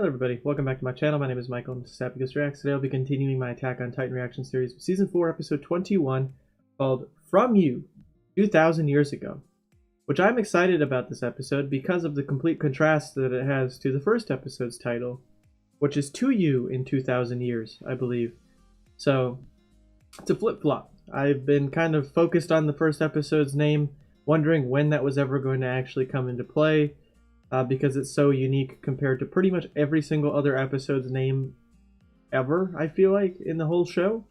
Hello everybody, welcome back to my channel. My name is Michael and this is Happy Ghost Reacts. Today I'll be continuing my Attack on Titan reaction series, Season 4, Episode 21, called From You, 2,000 Years Ago. Which I'm excited about this episode because of the complete contrast that it has to the first episode's title, which is To You in 2,000 Years, I believe. So, it's a flip-flop. I've been kind of focused on the first episode's name, wondering when that was ever going to actually come into play. Because it's so unique compared to pretty much every single other episode's name ever, I feel like, in the whole show.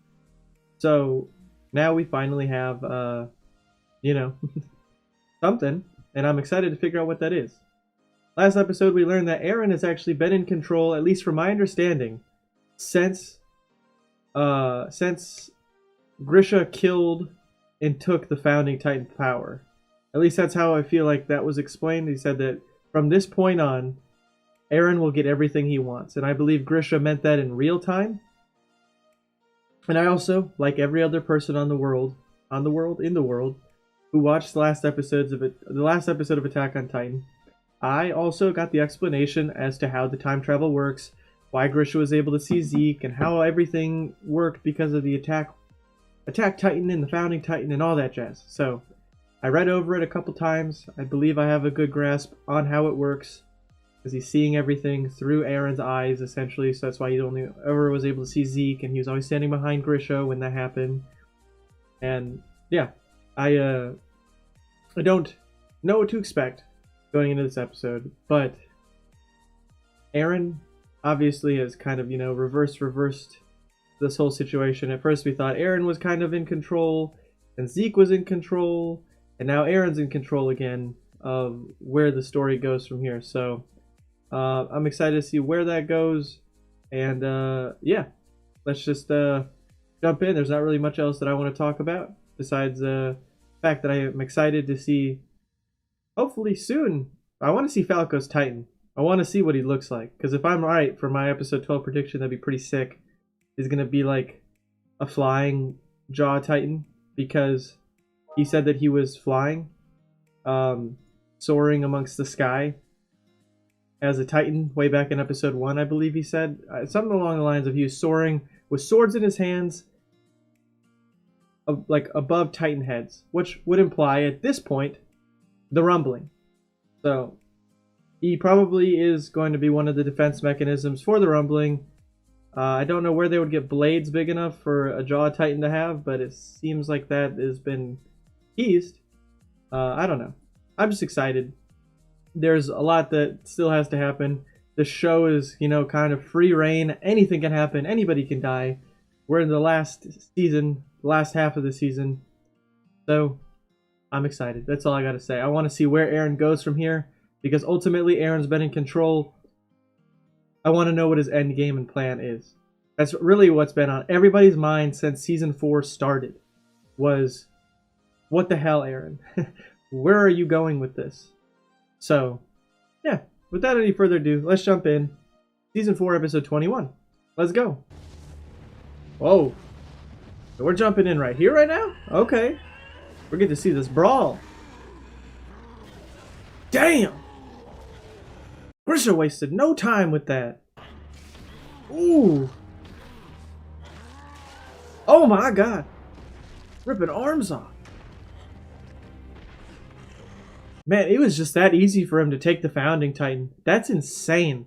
So now we finally have, something, and I'm excited to figure out what that is. Last episode we learned that Eren has actually been in control, at least from my understanding, since Grisha killed and took the Founding Titan power. At least that's how I feel like that was explained. He said that from this point on, Eren will get everything he wants, and I believe Grisha meant that in real time. And I also, like every other person in the world, who watched the last episode of Attack on Titan, I also got the explanation as to how the time travel works, why Grisha was able to see Zeke, and how everything worked because of the Attack Titan and the Founding Titan and all that jazz. So I read over it a couple times. I believe I have a good grasp on how it works, because he's seeing everything through Eren's eyes, essentially, so that's why he only ever was able to see Zeke, and he was always standing behind Grisha when that happened. And yeah, I don't know what to expect going into this episode, but Eren obviously has kind of, reversed this whole situation. At first we thought Eren was kind of in control, and Zeke was in control, and now Eren's in control again of where the story goes from here. So I'm excited to see where that goes. And yeah, let's just jump in. There's not really much else that I want to talk about besides the fact that I am excited to see, hopefully soon, I want to see Falco's Titan. I want to see what he looks like. Because if I'm right for my episode 12 prediction, that'd be pretty sick. He's going to be like a flying jaw Titan, because he said that he was flying, soaring amongst the sky as a Titan way back in episode 1, I believe he said. Something along the lines of he was soaring with swords in his hands, like above Titan heads, which would imply at this point the rumbling. So he probably is going to be one of the defense mechanisms for the rumbling. I don't know where they would get blades big enough for a jaw Titan to have, but it seems like that has been teased. I don't know. I'm just excited. There's a lot that still has to happen. The show is, kind of free reign. Anything can happen. Anybody can die. We're in the last season, last half of the season. So, I'm excited. That's all I gotta say. I want to see where Eren goes from here, because ultimately Eren's been in control. I want to know what his end game and plan is. That's really what's been on everybody's mind since Season 4 started, was, what the hell, Eren? Where are you going with this? So, yeah, without any further ado, let's jump in. Season 4, Episode 21. Let's go. Whoa. So we're jumping in right here right now? Okay. We're getting to see this brawl. Damn! Grisha wasted no time with that. Ooh. Oh my god. Ripping arms off. Man, it was just that easy for him to take the Founding Titan. That's insane.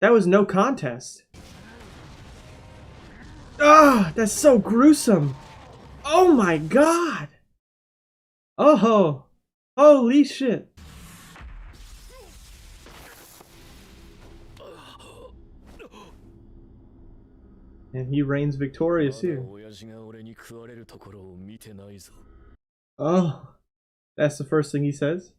That was no contest. Ah, that's so gruesome. Oh my god. Oh, holy shit. And he reigns victorious here. Oh. That's the first thing he says.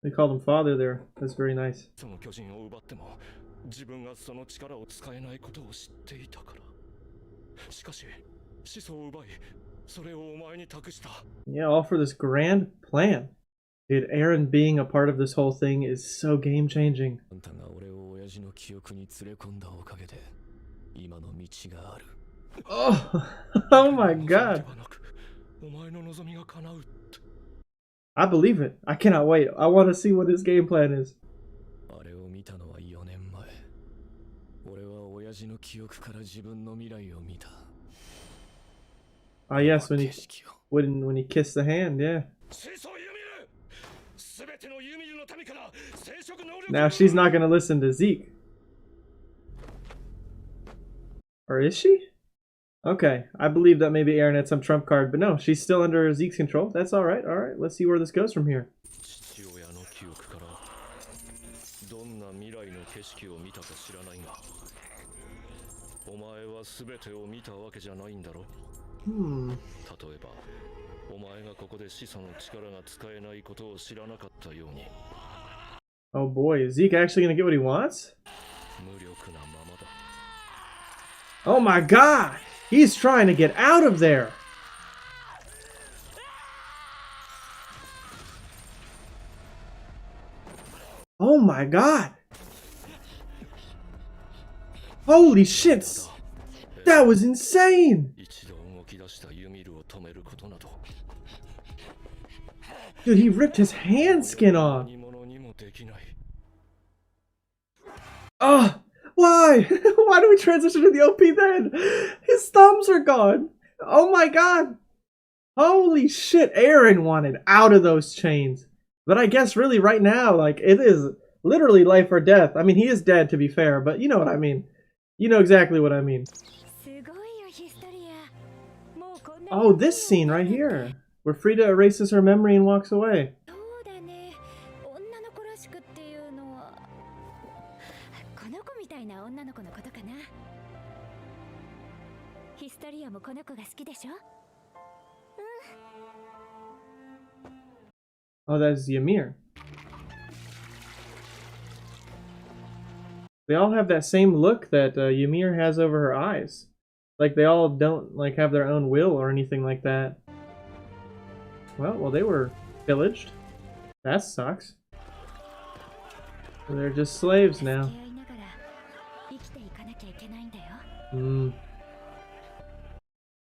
They called him father there. That's very nice. Yeah, all for this grand plan. Dude, Eren being a part of this whole thing is so game-changing. Oh, oh my god. I believe it. I cannot wait. I want to see what his game plan is. Ah, yes, when he kissed the hand, yeah. Now she's not gonna listen to Zeke. Or is she? Okay, I believe that maybe Eren had some trump card, but no, she's still under Zeke's control. That's alright, alright. Let's see where this goes from here. Oh boy, is Zeke actually gonna get what he wants? Oh my god! He's trying to get out of there! Oh my god! Holy shit! That was insane! Dude, he ripped his hand skin off! Oh! Why? Why do we transition to the OP then? His thumbs are gone! Oh my god! Holy shit, Eren wanted out of those chains. But I guess really right now, like, it is literally life or death. I mean, he is dead to be fair, but you know what I mean. You know exactly what I mean. Oh, this scene right here, where Frida erases her memory and walks away. Oh, that's Ymir. They all have that same look that Ymir has over her eyes. Like they all don't like have their own will or anything like that. Well, they were pillaged. That sucks. They're just slaves now.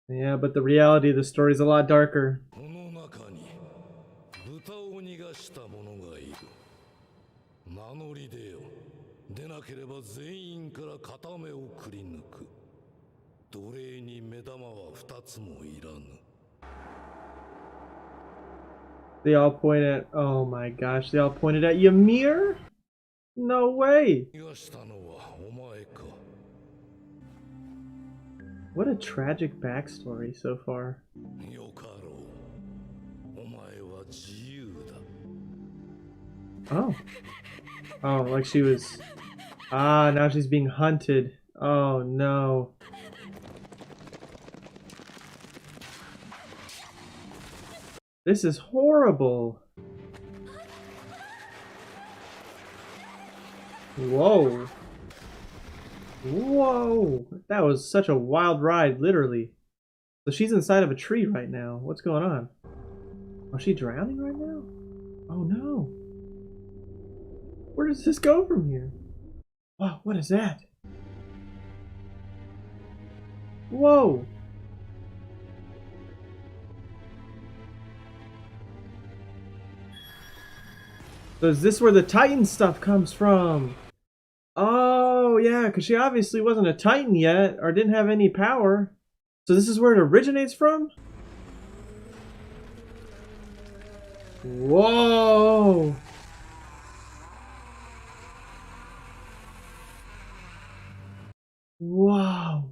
Yeah, but the reality of the story is a lot darker. They all point at, oh my gosh, they all pointed at Ymir? No way! What a tragic backstory so far. Oh. Oh, like she was... Ah, now she's being hunted. Oh no. This is horrible. Whoa. Whoa. That was such a wild ride, literally. So she's inside of a tree right now. What's going on? Oh, is she drowning right now? Oh no. Where does this go from here? Wow, what is that? Whoa. So is this where the Titan stuff comes from? Oh, yeah, because she obviously wasn't a Titan yet, or didn't have any power. So this is where it originates from? Whoa! Wow!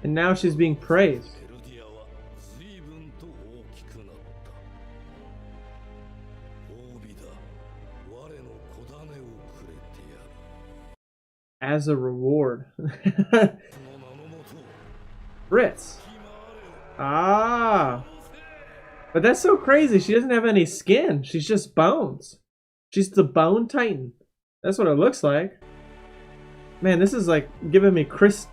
And now she's being praised. As a reward. Brits. Ah. But that's so crazy. She doesn't have any skin. She's just bones. She's the Bone Titan. That's what it looks like. Man, this is like giving me Krista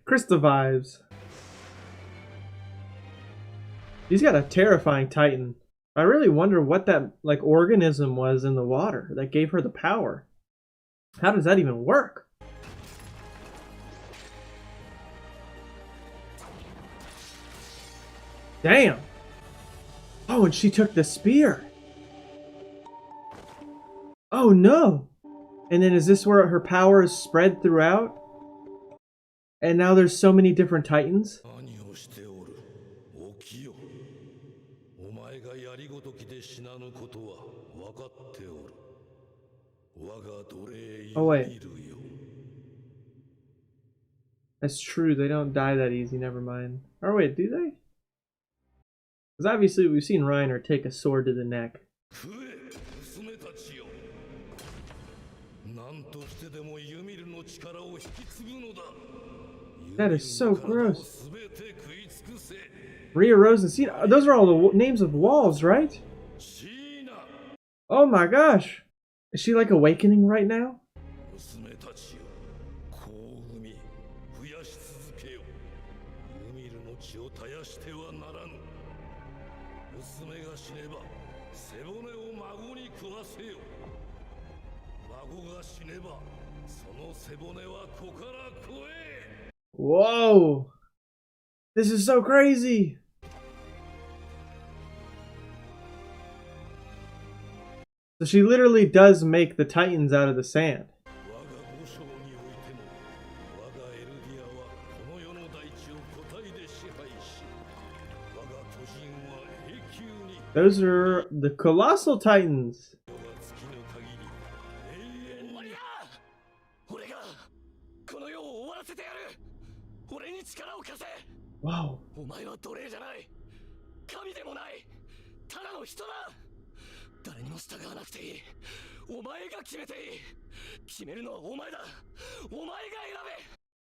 vibes. She's got a terrifying Titan. I really wonder what that like organism was in the water that gave her the power. How does that even work? Damn. Oh, and she took the spear. Oh no. And then is this where her power is spread throughout? And now there's so many different titans? Oh wait. That's true, they don't die that easy, never mind. Or wait, do they? Because obviously we've seen Reiner take a sword to the neck. That is so gross. Ria Rose and Cena. Those are all the names of walls, right? Oh my gosh. Is she like awakening right now? Whoa! This is so crazy! So she literally does make the Titans out of the sand. Those are the Colossal Titans. Wow.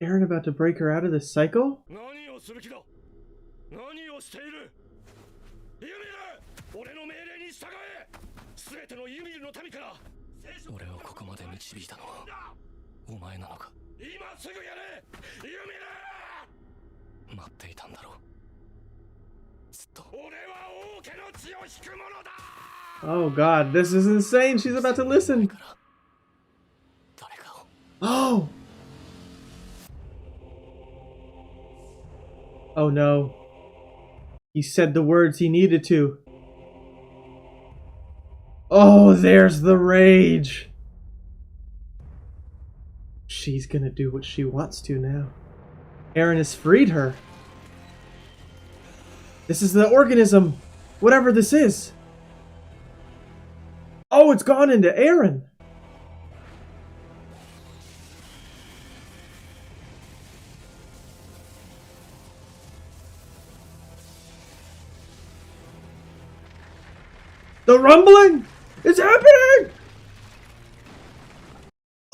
Eren about to break her out of this cycle? Oh god, this is insane. She's about to listen. Oh! Oh no. He said the words he needed to. Oh, there's the rage. She's gonna do what she wants to now. Eren has freed her. This is the organism. Whatever this is. Oh, it's gone into Eren. The rumbling is happening.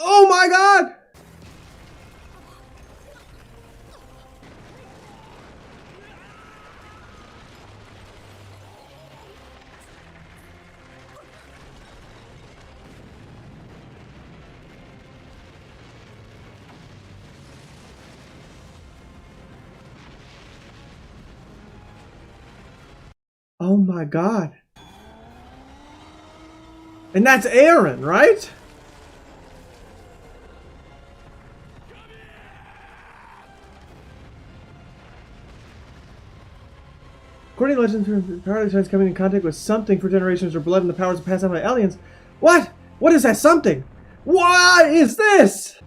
Oh my god. Oh my god. And that's Eren, right? According to legend, power of the Titans coming in contact with something for generations or blood and the powers passed down by aliens. What? What is that something? What is this?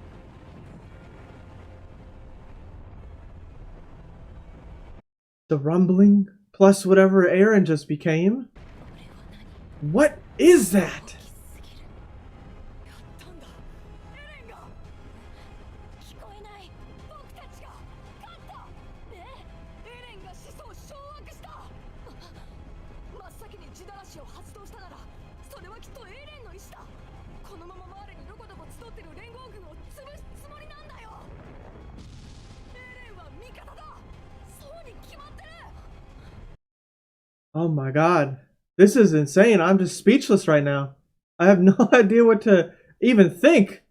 The rumbling plus whatever Eren just became. What is that? Oh my god. This is insane. I'm just speechless right now. I have no idea what to even think.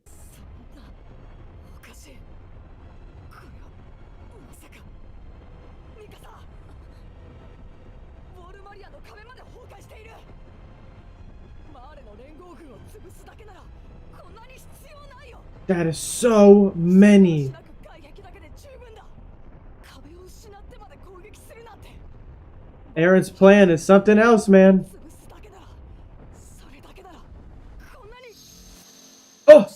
That is so many. Eren's plan is something else, man. Oh!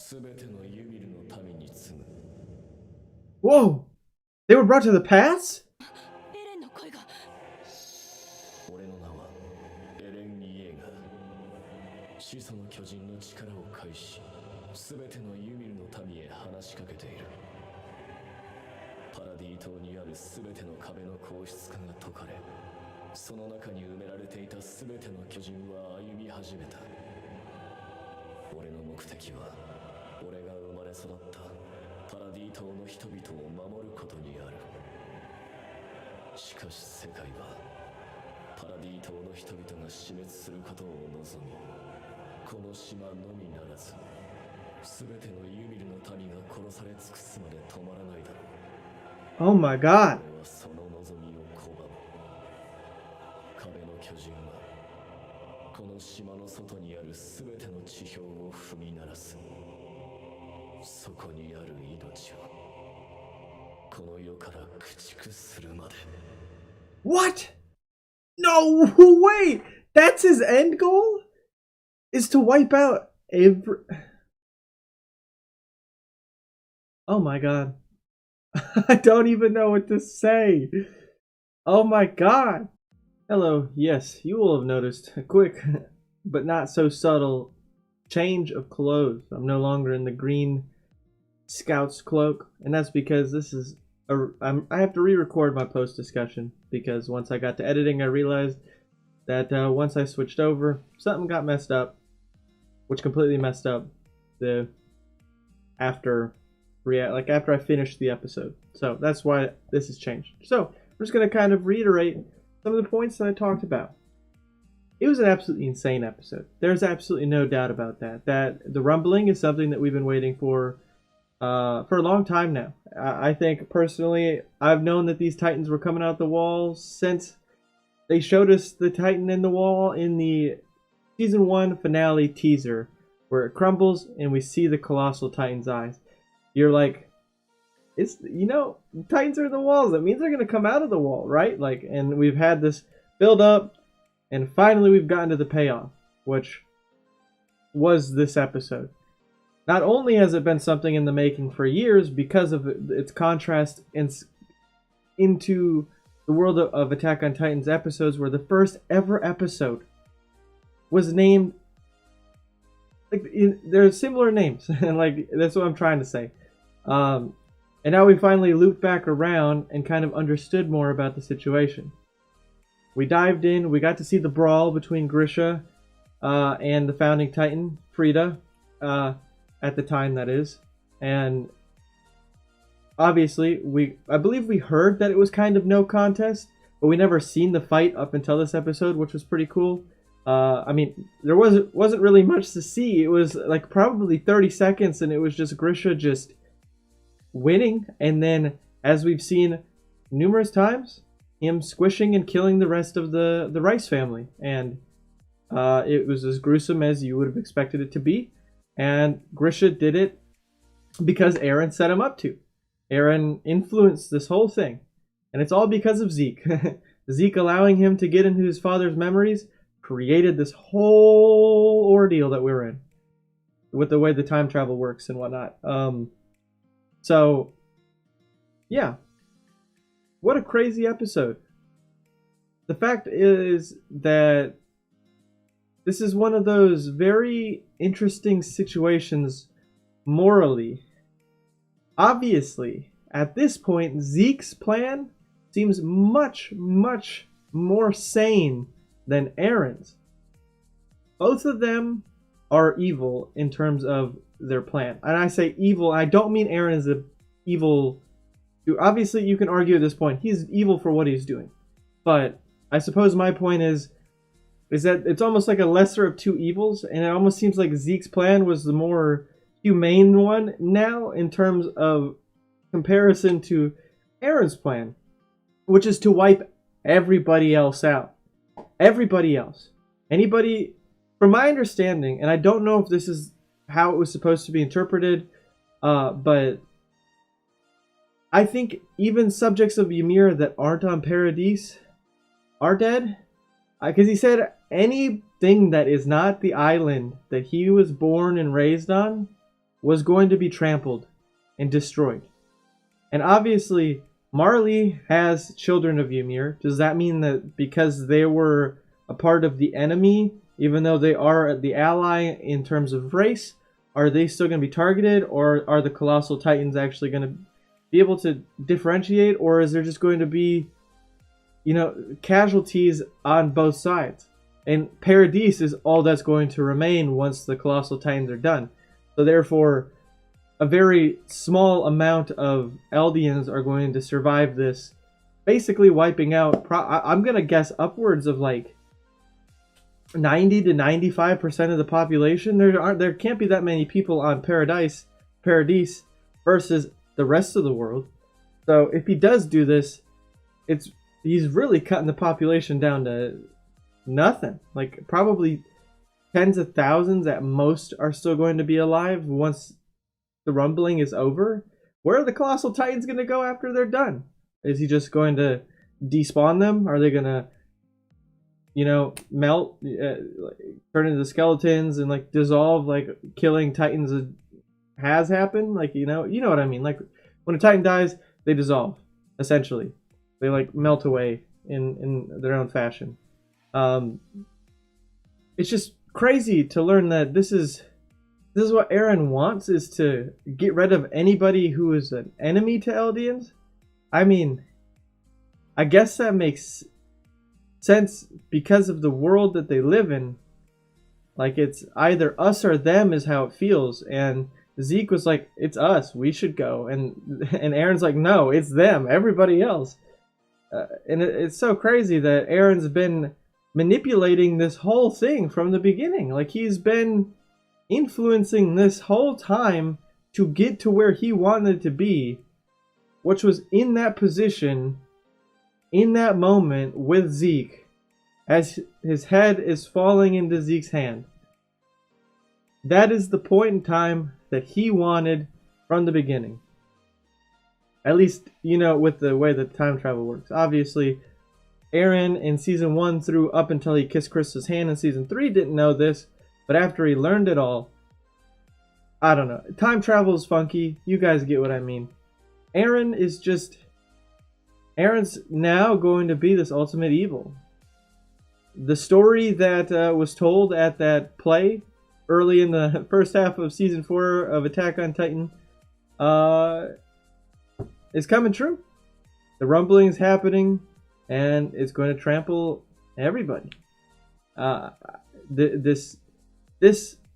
Whoa! They were brought to the pass? Oh my god. What? No, wait! That's his end goal? Is to wipe out every... Oh my god. I don't even know what to say. Oh my god. Hello, yes, you will have noticed a quick, but not so subtle, change of clothes. I'm no longer in the green Scout's cloak, and that's because this is I have to re-record my post discussion because once I got to editing, I realized that once I switched over, something got messed up, which completely messed up the after I finished the episode. So that's why this has changed. So I'm just gonna kind of reiterate some of the points that I talked about. It was an absolutely insane episode. There's absolutely no doubt about that. That the rumbling is something that we've been waiting for a long time now. I think personally, I've known that these Titans were coming out the wall since they showed us the Titan in the wall in the season 1 finale teaser, where it crumbles and we see the colossal Titan's eyes. You're like, it's, you know, Titans are in the walls. That means they're gonna come out of the wall, right? Like, and we've had this build up, and finally we've gotten to the payoff, which was this episode. Not only has it been something in the making for years because of its contrast into the world of Attack on Titan's episodes, where the first ever episode was named, like, there's similar names, and like that's what I'm trying to say. And now we finally looped back around and kind of understood more about the situation. We dived in, we got to see the brawl between Grisha and the founding Titan, Frida, at the time, that is. And obviously, I believe we heard that it was kind of no contest, but we never seen the fight up until this episode, which was pretty cool. I mean, there wasn't really much to see. It was like probably 30 seconds, and it was just Grisha just winning, and then, as we've seen numerous times, him squishing and killing the rest of the Rice family. And it was as gruesome as you would have expected it to be. And Grisha did it because Eren set him up to. Eren influenced this whole thing. And it's all because of Zeke. Zeke allowing him to get into his father's memories created this whole ordeal that we're in, with the way the time travel works and whatnot. So, yeah. What a crazy episode. The fact is that this is one of those very interesting situations morally. Obviously, at this point, Zeke's plan seems much, much more sane than Eren's. Both of them are evil in terms of their plan. And I say evil, I don't mean Eren is an evil. Obviously, you can argue at this point, he's evil for what he's doing. But I suppose my point is that it's almost like a lesser of two evils, and it almost seems like Zeke's plan was the more humane one now in terms of comparison to Eren's plan, which is to wipe everybody else out. Everybody else. Anybody, from my understanding, and I don't know if this is how it was supposed to be interpreted, but I think even subjects of Ymir that aren't on Paradise are dead. Because he said anything that is not the island that he was born and raised on was going to be trampled and destroyed. And obviously, Marley has children of Ymir. Does that mean that because they were a part of the enemy, even though they are the ally in terms of race, are they still going to be targeted? Or are the Colossal Titans actually going to be able to differentiate? Or is there just going to be, casualties on both sides? And Paradise is all that's going to remain once the Colossal Titans are done. So therefore, a very small amount of Eldians are going to survive this, basically wiping out, I'm going to guess upwards of like 90 to 95% of the population. There can't be that many people on Paradise versus the rest of the world. So if he does do this, he's really cutting the population down to nothing. Like probably tens of thousands at most are still going to be alive once the rumbling is over. Where are the Colossal Titans going to go after they're done? Is he just going to despawn them? Are they going to, melt, turn into skeletons and like dissolve, like killing Titans has happened? Like, you know what I mean? Like when a Titan dies, they dissolve, essentially. They like melt away in their own fashion. It's just crazy to learn that this is what Eren wants, is to get rid of anybody who is an enemy to Eldians. I mean, I guess that makes sense because of the world that they live in. Like it's either us or them is how it feels. And Zeke was like, it's us, we should go. And Eren's like, no, it's them, everybody else. And it's so crazy that Eren's been manipulating this whole thing from the beginning. Like he's been influencing this whole time to get to where he wanted to be, which was in that position, in that moment with Zeke, as his head is falling into Zeke's hand. That is the point in time that he wanted from the beginning. At least, with the way that time travel works. Obviously, Eren in Season 1 through up until he kissed Krista's hand in Season 3 didn't know this. But after he learned it all, I don't know. Time travel is funky. You guys get what I mean. Eren's now going to be this ultimate evil. The story that was told at that play early in the first half of Season 4 of Attack on Titan is coming true. The rumbling is happening, and it's going to trample everybody. This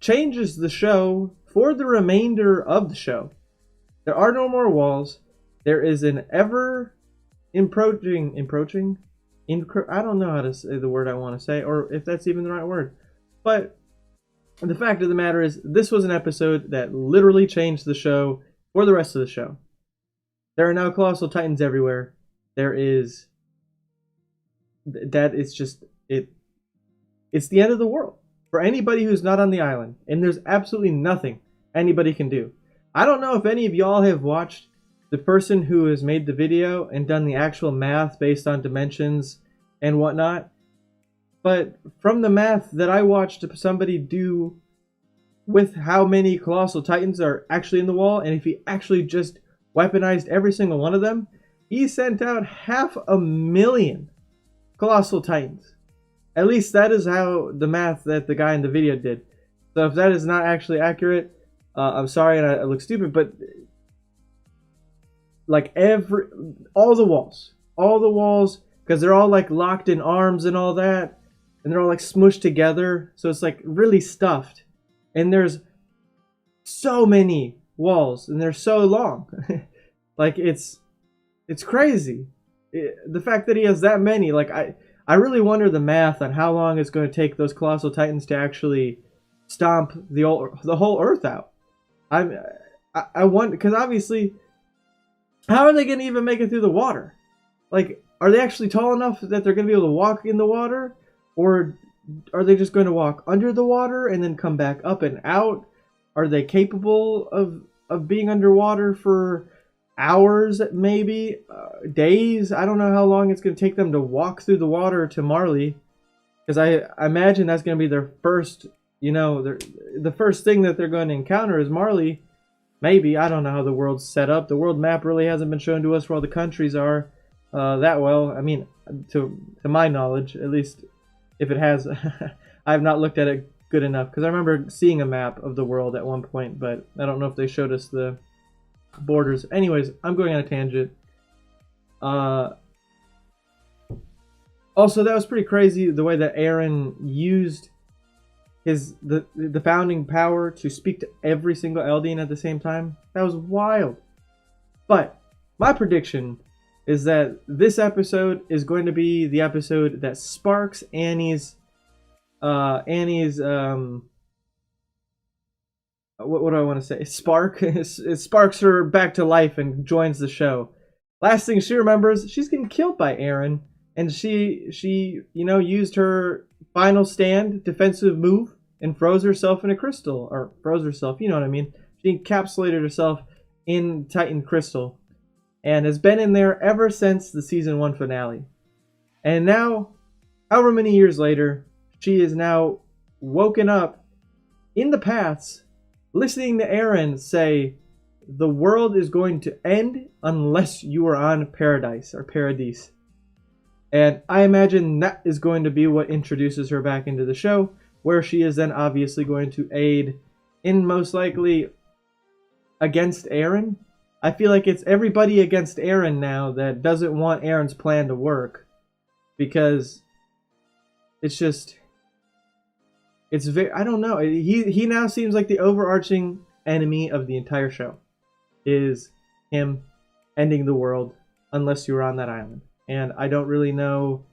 changes the show for the remainder of the show. There are no more walls. There is an ever encroaching. I don't know how to say the word I want to say, or if that's even the right word. But the fact of the matter is, this was an episode that literally changed the show for the rest of the show. There are now Colossal Titans everywhere. It's the end of the world for anybody who's not on the island, and there's absolutely nothing anybody can do. I don't know if any of y'all have watched the person who has made the video and done the actual math based on dimensions and whatnot, but from the math that I watched somebody do with how many Colossal Titans are actually in the wall, and if he actually just weaponized every single one of them, he sent out 500,000 Colossal Titans. At least that is how the math that the guy in the video did. So if that is not actually accurate, I'm sorry and I look stupid, but like all the walls, because they're all like locked in arms and all that, and they're all like smushed together, so it's like really stuffed. And there's so many walls, and they're so long. Like it's crazy. The fact that he has that many, like I really wonder the math on how long it's going to take those Colossal Titans to actually stomp the whole Earth out. I wonder, because obviously, how are they going to even make it through the water? Like, are they actually tall enough that they're going to be able to walk in the water? Or are they just going to walk under the water and then come back up and out? Are they capable of being underwater for hours, maybe days. I don't know how long it's going to take them to walk through the water to Marley, because I imagine that's going to be their first, the first thing that they're going to encounter is Marley. Maybe. I don't know how the world's set up. The world map really hasn't been shown to us where all the countries are that well. I mean, to my knowledge, at least, if it has, I have not looked at it good enough, because I remember seeing a map of the world at one point, but I don't know if they showed us the borders. Anyways, I'm going on a tangent. Also, that was pretty crazy, the way that Eren used the founding power to speak to every single Eldian at the same time. That was wild. But my prediction is that this episode is going to be the episode that sparks Annie's what do I want to say? It sparks her back to life and joins the show. Last thing she remembers, she's getting killed by Eren, and she used her final stand defensive move and froze herself in a crystal, or froze herself, you know what I mean. She encapsulated herself in Titan crystal and has been in there ever since the season 1 finale. And now, however many years later, she is now woken up in the past, listening to Eren say, the world is going to end unless you are on Paradise or Paradise. And I imagine that is going to be what introduces her back into the show, where she is then obviously going to aid in, most likely, against Eren. I feel like it's everybody against Eren now that doesn't want Eren's plan to work, because it's just, it's very, I don't know. He now seems like the overarching enemy of the entire show is him ending the world unless you're on that island. And I don't really know.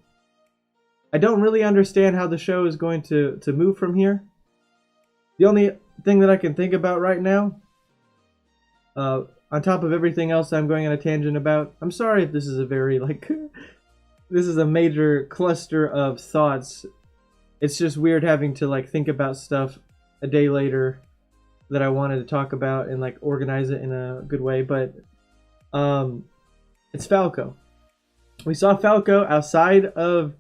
I don't really understand how the show is going to move from here. The only thing that I can think about right now, on top of everything else I'm going on a tangent about, I'm sorry if this is a very, this is a major cluster of thoughts. It's just weird having to, think about stuff a day later that I wanted to talk about and, organize it in a good way. But, it's Falco. We saw Falco outside of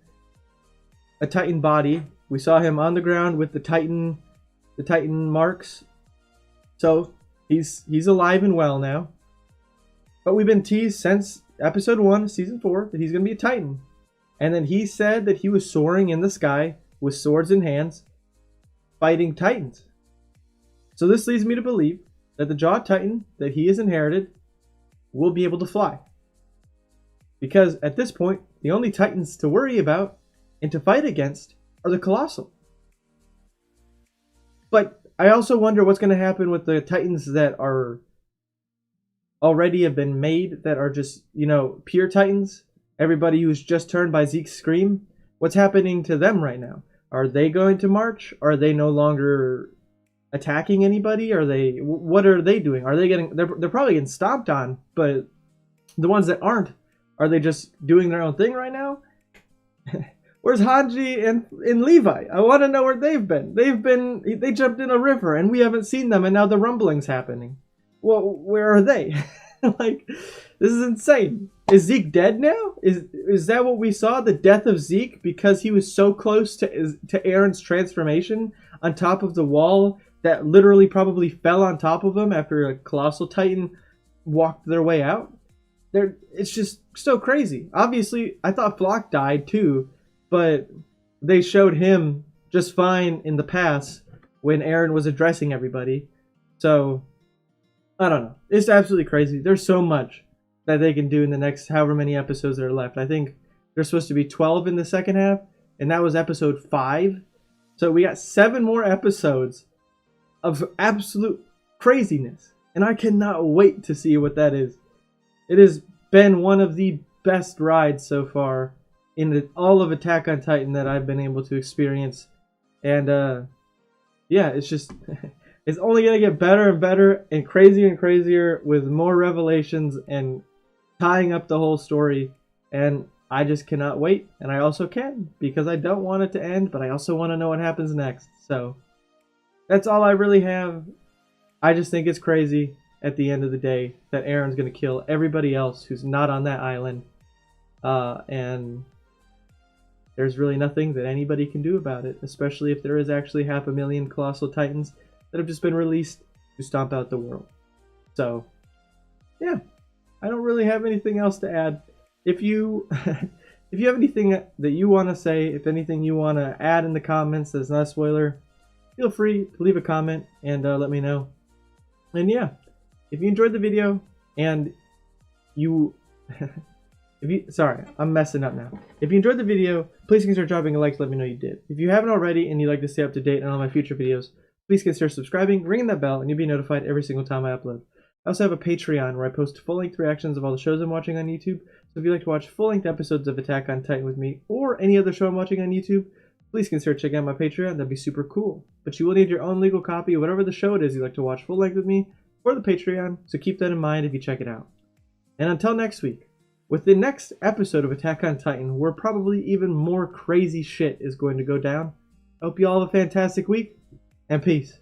a Titan body. We saw him on the ground with the Titan marks. So he's alive and well now. But we've been teased since episode 1, season 4, that he's going to be a Titan. And then he said that he was soaring in the sky with swords in hands, fighting Titans. So this leads me to believe that the Jaw Titan that he has inherited will be able to fly. Because at this point, the only Titans to worry about and to fight against are the Colossal. But I also wonder what's going to happen with the Titans that are already have been made, that are just, pure Titans. Everybody who's just turned by Zeke's scream. What's happening to them right now? Are they going to march? Are they no longer attacking anybody? What are they doing? Are they they're probably getting stomped on, but the ones that aren't, are they just doing their own thing right now? Where's Hanji and Levi? I want to know where they've been. They jumped in a river and we haven't seen them, and now the rumbling's happening. Well, where are they? This is insane. Is Zeke dead now? Is that what we saw? The death of Zeke because he was so close to Eren's transformation on top of the wall that literally probably fell on top of him after a Colossal Titan walked their way out? It's just so crazy. Obviously, I thought Flock died too, but they showed him just fine in the past when Eren was addressing everybody. So, I don't know. It's absolutely crazy. There's so much that they can do in the next however many episodes that are left. I think there's supposed to be 12 in the second half, and that was episode 5. So we got 7 more episodes of absolute craziness, and I cannot wait to see what that is. It has been one of the best rides so far in all of Attack on Titan that I've been able to experience. And yeah, it's just it's only going to get better and better and crazier with more revelations and tying up the whole story. And I just cannot wait. And I also can, because I don't want it to end, but I also want to know what happens next. So that's all I really have. I just think it's crazy. at the end of the day that Eren's going to kill everybody else who's not on that island. And there's really nothing that anybody can do about it, especially if there is actually 500,000 Colossal Titans that have just been released to stomp out the world. So, yeah, I don't really have anything else to add. If you if you have anything that you want to say, if anything you want to add in the comments that's not a spoiler, feel free to leave a comment and let me know. And yeah, if you enjoyed the video and you sorry, I'm messing up now. If you enjoyed the video, please consider dropping a like to let me know you did. If you haven't already and you'd like to stay up to date on all my future videos, please consider subscribing, ringing that bell, and you'll be notified every single time I upload. I also have a Patreon where I post full-length reactions of all the shows I'm watching on YouTube, so if you'd like to watch full-length episodes of Attack on Titan with me, or any other show I'm watching on YouTube, please consider checking out my Patreon. That'd be super cool. But you will need your own legal copy of whatever the show it is you'd like to watch full-length with me, or the Patreon, so keep that in mind if you check it out. And until next week, with the next episode of Attack on Titan, where probably even more crazy shit is going to go down, I hope you all have a fantastic week, and peace.